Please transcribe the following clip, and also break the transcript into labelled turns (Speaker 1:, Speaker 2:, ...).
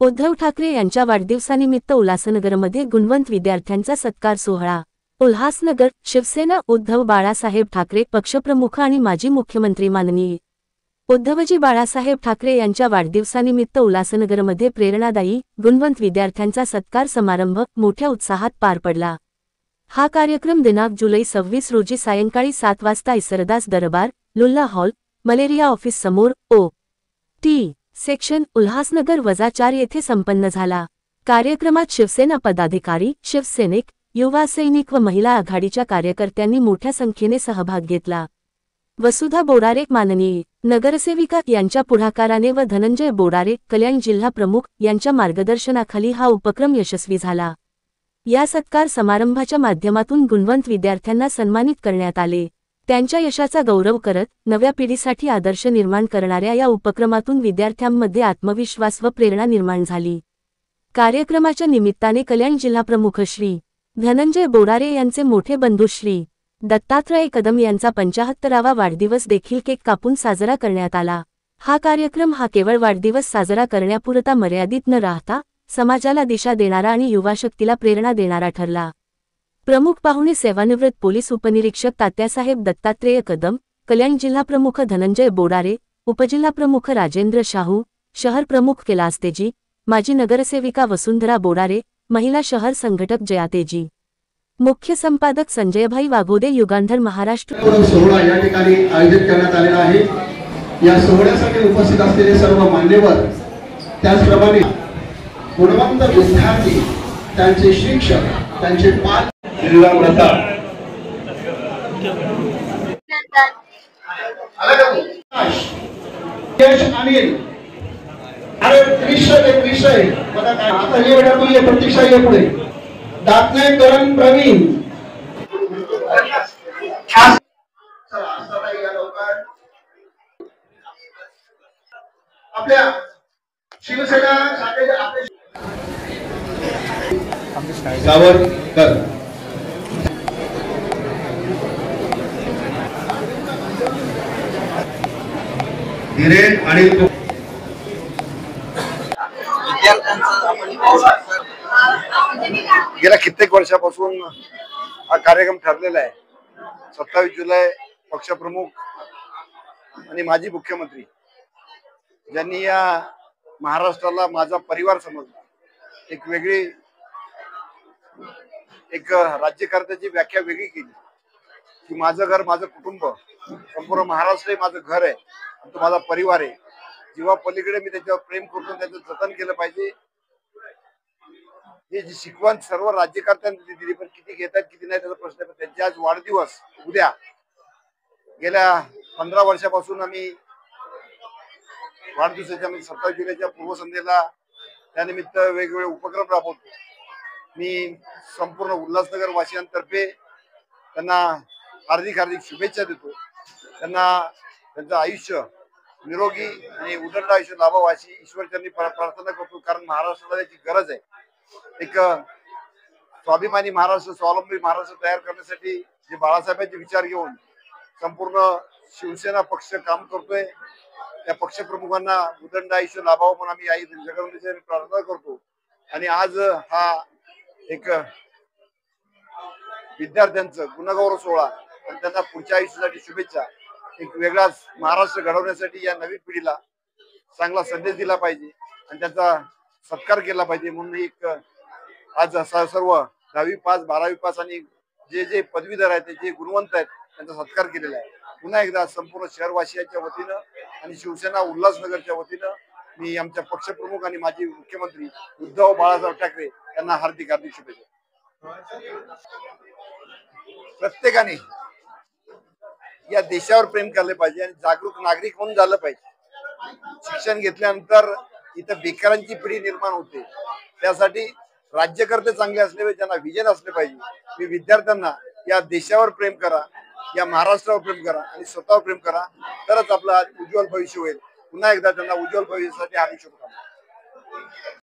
Speaker 1: उद्धव ठाकरे यांच्या वाढदिवसानिमित्त उल्हासनगरमध्ये गुणवंत विद्यार्थ्यांचा सत्कार सोहळा। उल्हासनगर, शिवसेना उद्धव बाळासाहेब ठाकरे पक्षप्रमुख आणि माजी मुख्यमंत्री माननीय उद्धवजी बाळासाहेब ठाकरे यांच्या वाढदिवसानिमित्त उल्हासनगरमध्ये प्रेरणादायी, गुणवंत विद्यार्थ्यांचा सत्कार समारंभ मोठ्या उत्साहात पार पडला। हा कार्यक्रम दिनांक जुलै 26 रोजी सायंकाळी 7 वाजता इसरदास दरबार, लुल्ला हॉल, मलेरिया ऑफिस समोर, ओ.टी. सेक्शन, उल्हासनगर -4 येथे संपन्न झाला। कार्यक्रमात शिवसेना पदाधिकारी, शिवसैनिक, युवा सैनिक व महिला आघाडीच्या कार्यकर्त्यांनी मोठ्या संख्येने सहभाग घेतला। वसुधा बोरारे, माननीय नगरसेविका यांच्या पुढाकाराने व धनंजय बोरारे, कल्याण जिल्हा प्रमुख यांच्या मार्गदर्शनाखाली हा उपक्रम यशस्वी झाला। या सत्कार समारंभाच्या माध्यमातून गुणवंत विद्यार्थ्यांना सन्मानित करण्यात आले। त्यांच्या यशाचा गौरव करत नव्या पिढीसाठी आदर्श निर्माण करणाऱ्या या उपक्रमातून विद्यार्थ्यांमध्ये आत्मविश्वास व प्रेरणा निर्माण झाली। कार्यक्रमाच्या निमित्ताने कल्याण जिल्हाप्रमुख श्री धनंजय बोरारे यांचे मोठे बंधू श्री दत्तात्रय कदम यांचा 75वा वाढदिवस देखील केक कापून साजरा करण्यात आला। हा कार्यक्रम केवळ वाढदिवस साजरा करण्यापुरता मर्यादित न राहता समाजाला दिशा देणारा आणि युवाशक्तीला प्रेरणा देणारा ठरला। प्रमुख पाहुणे सेवानिवृत्त पोलीस उपनिरीक्षक तात्यासाहेब दत्तात्रेय कदम, कल्याण जिल्हाप्रमुख धनंजय बोरारे, उपजिल्हाप्रमुख राजेंद्र शाहू, शहर प्रमुख कैलास तेजी, माजी नगरसेविका वसुंधरा बोरारे, महिला शहर संघटक जया तेजी, मुख्य संपादक संजयभाई वाघोदे, युगांधर महाराष्ट्र।
Speaker 2: सोहळा या ठिकाणी आयोजित करण्यात आलेला आहे। या सोहळ्यासाठी उपस्थित असलेले सर्व मान्यवर, त्याचप्रमाणे गुणवंत विद्यार्थी, त्यांचे शिक्षक, त्यांचे पालक, अनिल, अरे विषय बघा काय आता हे वेळा तू ये प्रतीक्षा ये पुढे दातने करण प्रवीण आपल्या शिवसेना शाखेचे सावरकर धीरेन आणि
Speaker 3: गेल्या कित्येक वर्षापासून हा कार्यक्रम ठरलेला आहे। 27 जुलै पक्षप्रमुख आणि माजी मुख्यमंत्री ज्यांनी या महाराष्ट्राला माझा परिवार समजला, एक राज्यकर्त्याची व्याख्या वेगळी केली की माझं घर, माझं कुटुंब, संपूर्ण महाराष्ट्र हे माझं घर आहे, तो माझा परिवार आहे। जीवा पलीकडे मी त्याच्यावर प्रेम करतो, त्याचं जतन केलं पाहिजे। ही जी शिकवण सर्व राज्यकर्त्यांनी दिली, पण किती घेतात किती नाही त्याचा प्रश्न आहे। त्यांचे आज वाढदिवस उद्या, गेल्या 15 वर्षापासून आम्ही वाढदिवसाच्या 27 जुलैच्या पूर्वसंध्येला त्यानिमित्त वेगवेगळे उपक्रम राबवतो। मी संपूर्ण उल्हासनगर वासियांतर्फे त्यांना हार्दिक शुभेच्छा देतो। त्यांना त्यांचं आयुष्य निरोगी आणि उदंड आयुष्य लाभावं अशी ईश्वरचरणी प्रार्थना करतो, कारण महाराष्ट्राला त्याची गरज आहे। एक स्वाभिमानी महाराष्ट्र, स्वावलंबी महाराष्ट्र तयार करण्यासाठी जे बाळासाहेबांचे विचार घेऊन संपूर्ण शिवसेना पक्ष काम करतोय, त्या पक्षप्रमुखांना उदंड आयुष्य लाभावं म्हणून आम्ही आई जगदंबेची प्रार्थना करतो। आणि आज हा एक विद्यार्थ्यांचं गुणगौरव सोहळा आणि त्यांना पुढच्या आयुष्यासाठी शुभेच्छा। एक वेगळाच महाराष्ट्र घडवण्यासाठी या नवीन पिढीला चांगला संदेश दिला पाहिजे आणि त्यांचा सत्कार केला पाहिजे म्हणून एक आज सर्व 10वी पास, 12वी पास आणि जे पदवीधर आहेत, जे गुणवंत आहेत, त्यांचा सत्कार केलेला आहे। पुन्हा एकदा संपूर्ण शहरवासियांच्या वतीनं आणि शिवसेना उल्हासनगरच्या वतीनं मी आमच्या पक्षप्रमुख आणि माजी मुख्यमंत्री उद्धव बाळासाहेब ठाकरे यांना हार्दिक शुभेच्छा। प्रत्येकाने या देशावर प्रेम केले पाहिजे आणि जागरूक नागरिक म्हणून झालं पाहिजे। शिक्षण घेतल्यानंतर इथं बेकारांची पिढी निर्माण होते, त्यासाठी राज्यकर्ते चांगले असले पाहिजे, त्यांना विजन असले पाहिजे। मी विद्यार्थ्यांना या देशावर प्रेम करा, या महाराष्ट्रावर प्रेम करा आणि स्वतःवर प्रेम करा, तरच आपलं उज्ज्वल भविष्य होईल। पुन्हा एकदा त्यांना उज्ज्वल भविष्यासाठी हार्दिक शुभेच्छा।